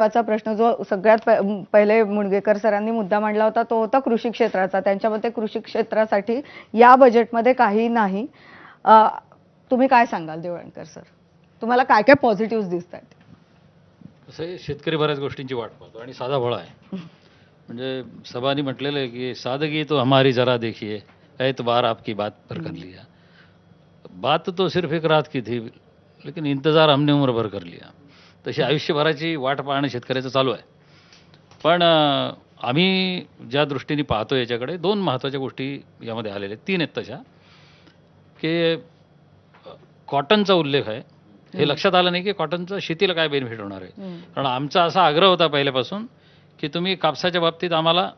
महत्त्वाचा प्रश्न जो सगळ्यात पहिले मुणगेकर सरांनी मुद्दा मांडला होता तो होता कृषी क्षेत्राचा. त्यांच्या मते कृषी क्षेत्रासाठी या बजेटमध्ये काही नाही. तुम्ही काय सांगाल देवळणकर सर? तुम्हाला काय काय पॉझिटिव्ह दिसतात? कसं आहे, शेतकरी बऱ्याच गोष्टींची वाट पाहतो आणि साधा भोळा आहे. म्हणजे सभानी म्हटलेलं आहे की सादगी तो हमारी जरा देखिए, एतबार आपकी बात पर कर लिया. बात तो सिर्फ एक रात की थी, लेकिन इंतजार हमने उम्र भर कर लिया. तशी आयुष्यभराची वाट पाहणं शेतकऱ्याचं चालू आहे. पण आम्ही ज्या दृष्टीने पाहतो याच्याकडे दोन महत्त्वाच्या गोष्टी यामध्ये आलेल्या आहेत, तीन आहेत तशा, की कॉटनचा उल्लेख आहे. हे लक्षात आलं नाही की कॉटनचं शेतीला काय बेनिफिट होणार आहे. कारण आमचा असा आग्रह होता पहिल्यापासून की तुम्ही कापसाच्या बाबतीत आम्हाला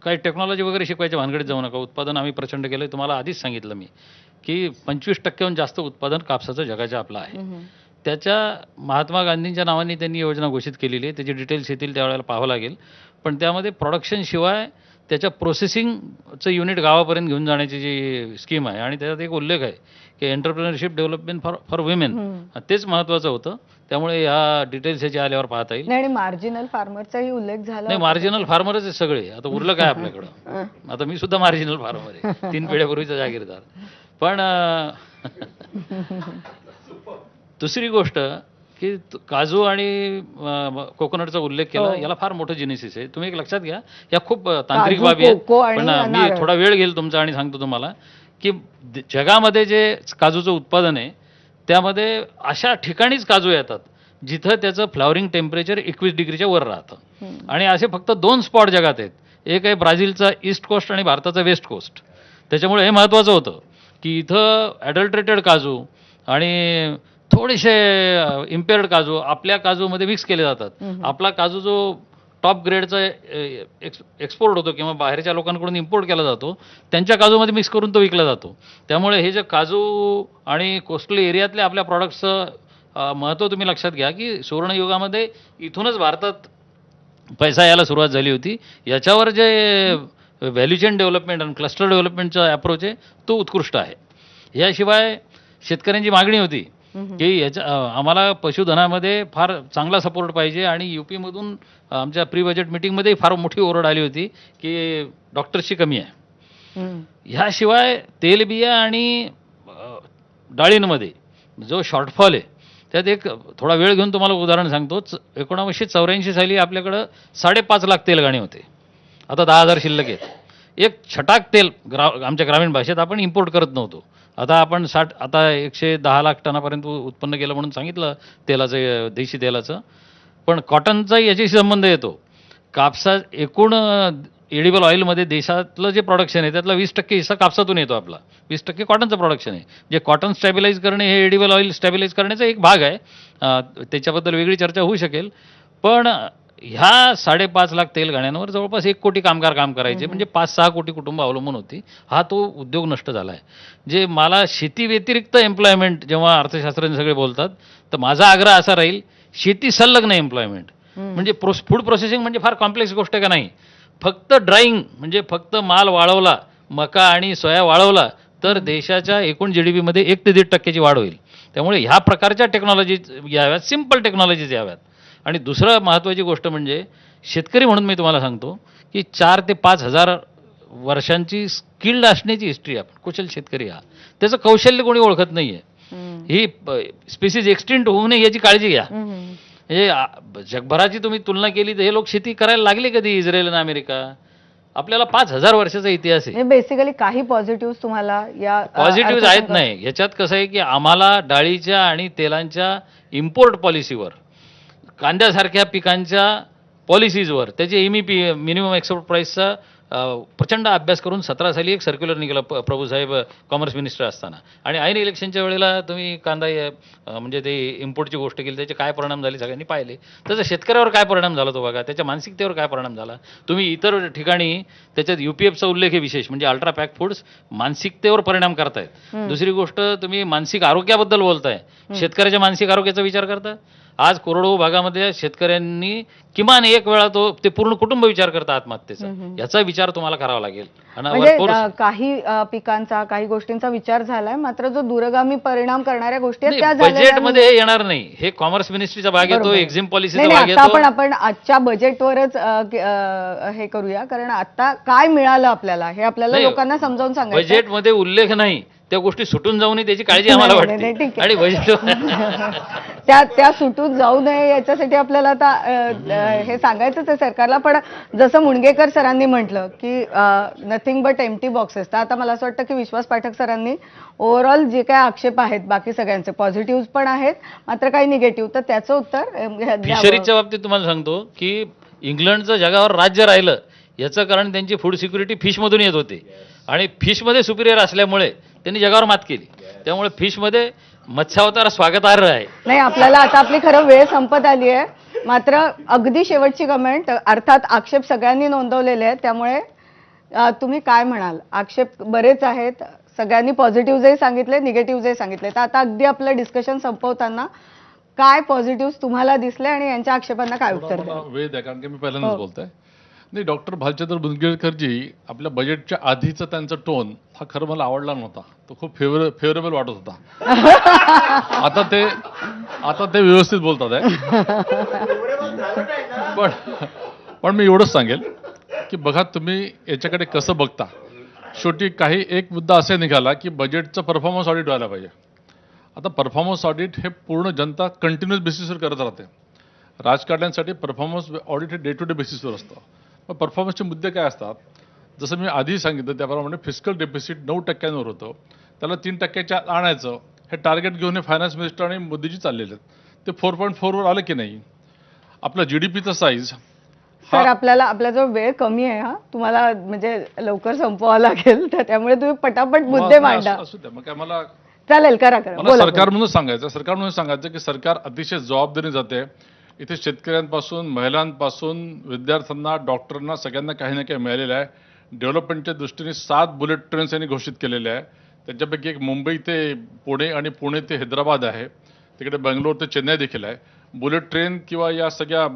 काही टेक्नॉलॉजी वगैरे शिकवायच्या भानगडीत जाऊ नका. उत्पादन आम्ही प्रचंड केलं. तुम्हाला आधीच सांगितलं मी की 25% जास्त उत्पादन कापसाचं जगाच्या आपलं आहे. त्याच्या महात्मा गांधींच्या नावाने त्यांनी योजना घोषित केलेली आहे. त्याचे डिटेल्स येतील त्यावेळेला पाहावं लागेल. पण त्यामध्ये प्रोडक्शनशिवाय त्याच्या प्रोसेसिंगचं युनिट गावापर्यंत घेऊन जाण्याची जी स्कीम आहे आणि त्याच्यात एक उल्लेख आहे की एंटरप्रेनरशिप डेव्हलपमेंट फॉर विमेन, तेच महत्त्वाचं होतं. त्यामुळे ह्या डिटेल्स ह्याचे आल्यावर पाहता येईल. आणि मार्जिनल फार्मरचाही उल्लेख झाला नाही, मार्जिनल फार्मरच आहे सगळे. आता उरलं काय आपल्याकडं? आता मी सुद्धा मार्जिनल फार्मर आहे, 3 पिढ्यापूर्वीचा जागीरदार. पण दुसरी गोष्ट की काजू आणि कोकोनटचा उल्लेख केला, याला फार मोठं जेनेसिस आहे. तुम्ही एक लक्षात घ्या, या खूप तांत्रिक बाबी आहेत. पण मी थोडा वेळ घेईल तुमचा आणि सांगतो तुम्हाला की जगामध्ये जे काजूचं उत्पादन आहे त्यामध्ये अशा ठिकाणीच काजू येतात जिथं त्याचं फ्लॉवरिंग टेम्परेचर 21 डिग्रीच्या वर राहतं. आणि असे फक्त 2 स्पॉट जगात आहेत. एक आहे ब्राझीलचा ईस्ट कोस्ट आणि भारताचा वेस्ट कोस्ट. त्याच्यामुळे हे महत्त्वाचं होतं की इथं ॲडल्ट्रेटेड काजू आणि थोडेसे इम्पेअर्ड काजू आपल्या काजूमध्ये मिक्स केले जातात. आपला काजू जो टॉप ग्रेडचा एक्सपोर्ट होतो किंवा बाहेरच्या लोकांकडून इम्पोर्ट केला जातो, त्यांच्या काजूमध्ये मिक्स करून तो विकला जातो. त्यामुळे हे जे काजू आणि कोस्टल एरियातले आपल्या प्रॉडक्ट्सचं महत्त्व तुम्ही लक्षात घ्या की सुवर्णयुगामध्ये इथूनच भारतात पैसा यायला सुरुवात झाली होती. याच्यावर जे व्हॅल्यू चेन डेव्हलपमेंट आणि क्लस्टर डेव्हलपमेंटचा अप्रोच आहे तो उत्कृष्ट आहे. याशिवाय शेतकऱ्यांची मागणी होती की आम्हाला पशुधनामध्ये फार चांगला सपोर्ट पाहिजे आणि UPमधून आमच्या प्री बजेट मिटिंगमध्ये फार मोठी ओरड आली होती की डॉक्टर्सची कमी आहे. ह्याशिवाय तेलबिया आणि डाळींमध्ये जो शॉर्टफॉल आहे त्यात एक थोडा वेळ घेऊन तुम्हाला उदाहरण सांगतो. 1984 साली आपल्याकडं 5.5 लाख तेलगाणे होते. आता 10,000 शिल्लक आहेत. एक छटाक तेल आमच्या ग्रामीण भाषेत आपण इम्पोर्ट करत नव्हतो. आता आपण 110 लाख टनापर्यंत उत्पन्न केलं म्हणून सांगितलं तेलाचं, देशी तेलाचं. पण कॉटनचा याच्याशी संबंध येतो. कापसा एकूण एडिबल ऑइलमध्ये देशातलं जे प्रोडक्शन आहे त्यातला 20% हिस्सा कापसातून येतो. आपला 20% कॉटनचं प्रोडक्शन आहे. जे कॉटन स्टॅबिलाईज करणे हे एडिबल ऑइल स्टॅबिलाईज करण्याचा एक भाग आहे. त्याच्याबद्दल वेगळी चर्चा होऊ शकेल. पण ह्या 5.5 लाख तेलगाण्यांवर जवळपास 1 कोटी कामगार काम करायचे. म्हणजे 5-6 कोटी कुटुंब अवलंबून होती. हा तो उद्योग नष्ट झाला आहे. जे मला शेती व्यतिरिक्त एम्प्लॉयमेंट जेव्हा अर्थशास्त्रज्ञ सगळे बोलतात तर माझा आग्रह असा राहील, शेती संलग्न एम्प्लॉयमेंट. म्हणजे फूड प्रोसेसिंग म्हणजे फार कॉम्प्लेक्स गोष्ट का नाही. फक्त ड्राईंग म्हणजे फक्त माल वाळवला, मका आणि सोया वाळवला तर देशाच्या एकूण GDPमध्ये 1 ते 1.5% वाढ होईल. त्यामुळे ह्या प्रकारच्या टेक्नॉलॉजीज याव्यात, सिम्पल टेक्नॉलॉजीज याव्यात. आणि दुसरं महत्त्वाची गोष्ट म्हणजे शेतकरी म्हणून मी तुम्हाला सांगतो की 4 ते 5 हजार वर्षांची स्किल्ड असण्याची हिस्ट्री आपण कुशल शेतकरी हा. त्याचं कौशल्य कोणी ओळखत नाही आहे. ही स्पेसिस एक्सटिंक्ट होऊ नये याची काळजी घ्या. हे जगभराची तुम्ही तुलना केली तर हे लोक शेती करायला लागले कधी? इस्रायल आणि अमेरिका. आपल्याला 5,000 वर्षाचा इतिहास आहे. बेसिकली काही पॉझिटिव्ह तुम्हाला या पॉझिटिव्ह आहेत नाही. ह्याच्यात कसं आहे की आम्हाला डाळीच्या आणि तेलांच्या इम्पोर्ट पॉलिसीवर, कांद्यासारख्या पिकांच्या पॉलिसीजवर, त्याचे MEP मिनिमम एक्सपोर्ट प्राईसचा प्रचंड अभ्यास करून 17 साली एक सर्क्युलर निघाला प्रभूसाहेब कॉमर्स मिनिस्टर असताना. आणि ऐन इलेक्शनच्या वेळेला तुम्ही कांदा म्हणजे ते इम्पोर्टची गोष्ट केली, त्याचे काय परिणाम झाले सगळ्यांनी पाहिले. त्याचा शेतकऱ्यावर काय परिणाम झाला तो बघा, त्याच्या मानसिकतेवर काय परिणाम झाला. तुम्ही इतर ठिकाणी त्याच्यात UPFचा उल्लेख आहे विशेष, म्हणजे अल्ट्रा पॅक फूड्स मानसिकतेवर परिणाम करतायत. दुसरी गोष्ट तुम्ही मानसिक आरोग्याबद्दल बोलताय, शेतकऱ्याच्या मानसिक आरोग्याचा विचार करता. आज कोरडवाहू भागामध्ये शेतकऱ्यांनी किमान एक वेळा ते पूर्ण कुटुंब विचार करता आत्महत्येचा, याचा विचार तुम्हाला करावा लागेल. आणि म्हणजे काही पिकांचा काही गोष्टींचा विचार झालाय, मात्र जो दूरगामी परिणाम करणाऱ्या गोष्टी आहेत त्या बजेटमध्ये हे येणार नाही. हे कॉमर्स मिनिस्ट्रीचा भाग येतो, एक्झिम पॉलिसीचा भाग येतो. आपण आजच्या बजेटवरच हे करूया, कारण आता काय मिळालं आपल्याला हे आपल्याला लोकांना समजावून सांगायचं. बजेटमध्ये उल्लेख नाही, त्या गोष्टी सुटून जाऊ नये त्याची काळजी आम्हाला वाटते. आणि बजेट त्या सुटून जाऊ नये याच्यासाठी आपल्याला आता हे सांगायचंच आहे सरकारला. पण जसं मुणगेकर सरांनी म्हटलं की नथिंग बट एम्प्टी बॉक्सेस, तर आता मला असं वाटतं की विश्वास पाठक सरांनी ओव्हरऑल जे काय आक्षेप आहेत बाकी सगळ्यांचे पॉझिटिव्ह पण आहेत मात्र काही निगेटिव्ह, तर त्याचं उत्तर फिशरीजच्या बाबतीत तुम्हाला सांगतो की इंग्लंडचं जगावर राज्य राहिलं याचं कारण त्यांची फूड सिक्युरिटी फिशमधून येत होती आणि फिशमध्ये सुपिरियर असल्यामुळे त्यांनी जगावर मात केली. त्यामुळे फिशमध्ये मत्स्यावतार स्वागतार्ह आहे. नाही, आपल्याला आता आपली खरं वेळ संपत आली आहे. मात्र अगदी शेवटची कमेंट, अर्थात आक्षेप सगळ्यांनी नोंदवलेले आहेत, त्यामुळे तुम्ही काय म्हणाल? आक्षेप बरेच आहेत, सगळ्यांनी पॉझिटिव्हजही सांगितले, निगेटिव्हजही सांगितले. तर आता अगदी आपलं डिस्कशन संपवताना काय पॉझिटिव्ह तुम्हाला दिसले आणि यांच्या आक्षेपांना काय उत्तर द्याल? वेळ द्या, कारण की मी पहिल्यांदाच बोलतोय. नाही, डॉक्टर भालचंद्र मुनगेकरजी आपल्या बजेटच्या आधीचा त्यांचा टोन हा खरं मला आवडला नव्हता. तो खूप फेवरेबल वाटत होता. आता ते व्यवस्थित बोलतात आहे. पण मी एवढंच सांगेल की बघा, तुम्ही याच्याकडे कसं बघता. शेवटी काही एक मुद्दा असा निघाला की बजेटचं परफॉर्मन्स ऑडिट व्हायला पाहिजे. आता परफॉर्मन्स ऑडिट हे पूर्ण जनता कंटिन्युअस बेसिसवर करत राहते. राजकारण्यांसाठी परफॉर्मन्स ऑडिट हे डे टू डे बेसिसवर असतं. मग परफॉर्मन्सचे मुद्दे काय असतात? जसं मी आधी सांगितलं त्याप्रमाणे फिस्कल डेफिसिट 9% होतं, त्याला 3% आणायचं, हे टार्गेट घेऊन हे फायनान्स मिनिस्टर आणि मोदीजी चाललेले आहेत. ते 4.4 वर आलं की नाही. आपला जीडीपीचा साईज. सर, आपला जो वेळ कमी आहे, हा तुम्हाला म्हणजे लवकर संपवावा लागेल, तर त्यामुळे तुम्ही पटापट मुद्दे मांडा. असू द्या, मग काय मला चालेल, करा. मला सरकार म्हणून सांगायचं की सरकार अतिशय जबाबदारी जाते. इथे शेतकऱ्यांपासून, महिलांपासून, विद्यार्थ्यांना, डॉक्टरांना सगळ्यांना काही ना काही मिळालेलं आहे. डेव्हलपमेंटच्या दृष्टीने 7 बुलेट ट्रेन्स यांनी घोषित केलेल्या आहे. त्याच्यापैकी एक मुंबई ते पुणे आणि पुणे ते हैदराबाद आहे. तिकडे बेंगलोर ते चेन्नई देखील आहे. बुलेट ट्रेन किंवा या सगळ्या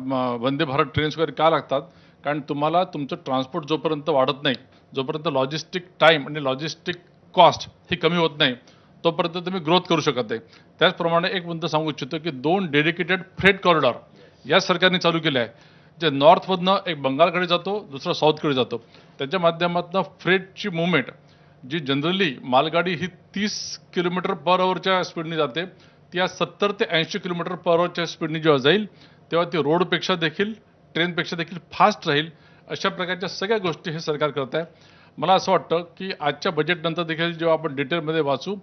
वंदे भारत ट्रेन्स वगैरे का लागतात? कारण तुम्हाला तुमचं ट्रान्सपोर्ट जोपर्यंत वाढत नाही, जोपर्यंत लॉजिस्टिक टाईम आणि लॉजिस्टिक कॉस्ट ही कमी होत नाही, तोपर्यंत तुम्ही ग्रोथ करू शकत नाही. त्याचप्रमाणे एक मुद्दा सांगू इच्छितो की 2 डेडिकेटेड फ्रेट कॉरिडॉर या सरकारने चालू केले आहे, जे नॉर्थमधनं एक बंगालकडे जातो, दुसरा साऊथकडे जातो. त्याच्या माध्यमातून फ्रेटची मुवमेंट जी जनरली मालगाडी ही 30 किलोमीटर पर आवरच्या स्पीडने जाते, ती आज 70 ते 80 किलोमीटर पर आवरच्या स्पीडने जेव्हा जाईल तेव्हा ती रोडपेक्षा देखील, ट्रेनपेक्षा देखील फास्ट राहील. अशा प्रकारच्या सगळ्या गोष्टी हे सरकार करत आहे. मला असं वाटतं की आजच्या बजेटनंतर देखील जेव्हा आपण डिटेलमध्ये वाचू,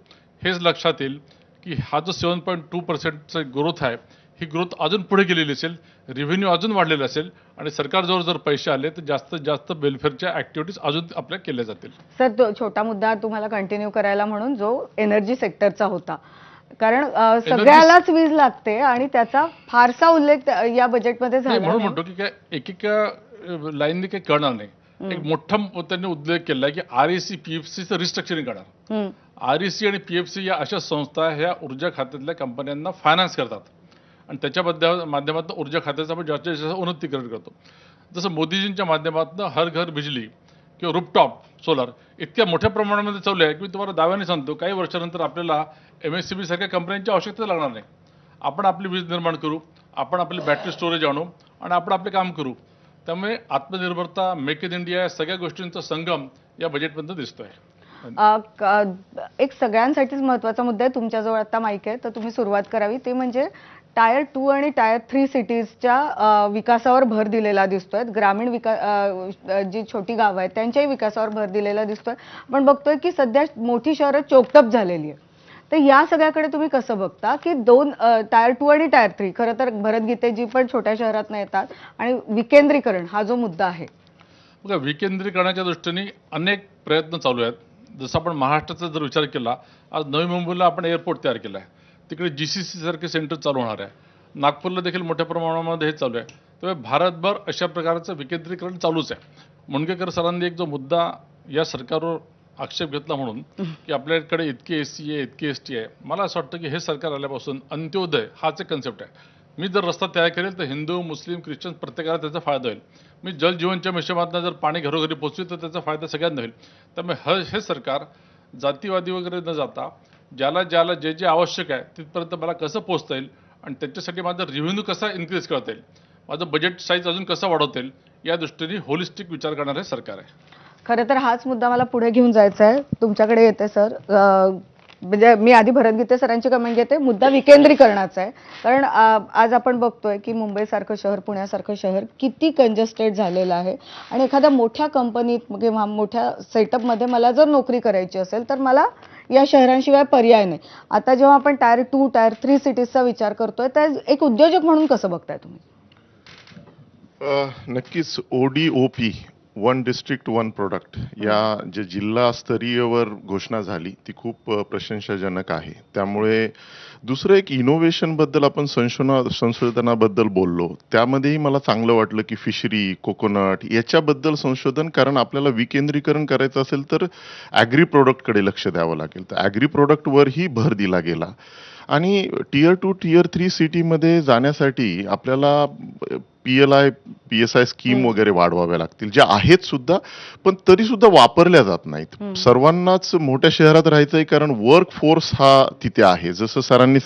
हेच लक्षात येईल की हा जो 7.2% ग्रोथ आहे, ही ग्रोथ अजून पुढे गेलेली असेल, रेव्हेन्यू अजून वाढलेला असेल आणि सरकारजवळ जर पैसे आले तर जास्तीत जास्त वेलफेअरच्या ॲक्टिव्हिटीज अजून आपल्या केल्या जातील. सर, तो छोटा मुद्दा तुम्हाला कंटिन्यू करायला म्हणून, जो एनर्जी सेक्टरचा होता, कारण सगळ्यालाच वीज लागते आणि त्याचा फारसा उल्लेख या बजेटमध्ये झाला म्हणून म्हणतो की काय एकेका लाईनने काही करणार नाही. एक मोठा त्यांनी उल्लेख केला की REC PFCचं रिस्ट्रक्चरिंग करणार. REC आणि PFC या अशा संस्था ह्या ऊर्जा खात्यातल्या कंपन्यांना फायनान्स करतात आणि त्याच्या माध्यमातून ऊर्जा खात्याचं आपण जास्तीत जास्त उन्नतीकरण करतो. जसं मोदीजींच्या माध्यमातून हर घर बिजली किंवा रूपटॉप सोलर इतक्या मोठ्या प्रमाणामध्ये चालू आहे की मी तुम्हाला दाव्याने सांगतो, काही वर्षानंतर आपल्याला MSCB सारख्या कंपन्यांची आवश्यकता लागणार नाही. आपण आपली वीज निर्माण करू, आपण आपली बॅटरी स्टोरेज आणू आणि आपण आपले काम करू. त्यामुळे आत्मनिर्भरता, मेक इन इंडिया या सगळ्या गोष्टींचा संगम या बजेटमध्ये दिसतोय. एक सगळ्यांसाठीच महत्त्वाचा मुद्दा आहे, तुमच्याजवळ आता माईक आहे तर तुम्ही सुरुवात करावी. ते म्हणजे टायर 2 आणि टायर 3 सिटीजच्या विकासावर भर दिलेला दिसतोय. ग्रामीण जी छोटी गावं आहेत त्यांच्याही विकासावर भर दिलेला दिसतोय. आपण बघतोय की सध्या मोठी शहरं चोकटअप झालेली आहे. तर या सगळ्याकडे तुम्ही कसं बघता की टायर 2 आणि टायर 3 खरं तर भरतगीतेजी पण छोट्या शहरात येतात आणि विकेंद्रीकरण हा जो मुद्दा आहे? बघा, विकेंद्रीकरणाच्या दृष्टीने अनेक प्रयत्न चालू आहेत. जसं आपण महाराष्ट्राचा जर विचार केला, आज नवी मुंबईला आपण एअरपोर्ट तयार केला आहे, तिकडे GCC सारखे सेंटर चालू होणार आहे. नागपूरला देखील मोठ्या प्रमाणामध्ये हे चालू आहे. त्यामुळे भारतभर अशा प्रकारचं विकेंद्रीकरण चालूच आहे. मुनगेकर सरांनी एक जो मुद्दा या सरकारवर आक्षेप घेतला म्हणून की आपल्याकडे इतके SC आहे, इतके ST आहे, मला असं वाटतं की हे सरकार आल्यापासून अंत्योदय हाच एक कन्सेप्ट आहे. मी जर रस्ता तयार करेल तर हिंदू मुस्लिम ख्रिश्चन प्रत्येकाला त्याचा फायदा होईल. मी जल जीवनच्या मिशनातनं जर पाणी घरोघरी पोहोचली तर त्याचा फायदा सगळ्यांना होईल. त्यामुळे हे सरकार जातीवादी वगैरे न जाता ज्याला ज्याला जे जे आवश्यक आहे तिथपर्यंत मला कसं पोहोचता येईल आणि त्याच्यासाठी माझा रेव्हेन्यू कसा इन्क्रीज करता येईल, माझं बजेट साईज अजून कसं वाढवता येईल, या दृष्टीने होलिस्टिक विचार करणारे सरकार आहे. खरं तर हाच मुद्दा मला पुढे घेऊन जायचा आहे. तुमच्याकडे येते सर. म्हणजे मी आधी भरत गीते सरांची कमेंट घेते. मुद्दा विकेंद्रीकरणाचा आहे. कारण आज आपण बघतोय की मुंबईसारखं शहर, पुण्यासारखं शहर किती कंजेस्टेड झालेलं आहे आणि एखाद्या मोठ्या कंपनीत किंवा मोठ्या सेटअपमध्ये मला जर नोकरी करायची असेल तर मला या शहरांशिवाय पर्याय नाही. आता जेव्हा आपण टायर 2, टायर 3 सिटीजचा विचार करतोय तर एक उद्योजक म्हणून कसं बघताय तुम्ही? नक्कीच ODOP, one district one product, या जे जिल्हास्तरीयवर घोषणा झाली ती खूप प्रशंसाजनक आहे. त्यामुळे दुसरं एक इनोव्हेशनबद्दल आपण संशोधनाबद्दल बोललो, त्यामध्येही मला चांगलं वाटलं की फिशरी, कोकोनट याच्याबद्दल संशोधन, कारण आपल्याला विकेंद्रीकरण करायचं असेल तर ॲग्री प्रोडक्टकडे लक्ष द्यावं लागेल. तर ॲग्री प्रोडक्टवरही भर दिला गेला. आणि टियर 2, टियर 3 सिटीमध्ये जाण्यासाठी आपल्याला PLI, PSI स्कीम वगैरे वाढवाव्या लागतील, ज्या आहेत सुद्धा, पण तरी सुद्धा वापरल्या जात नाहीत. सर्वांनाच मोठ्या शहरात राहायचंय कारण वर्क फोर्स हा तिथे आहे. जसं सरांनी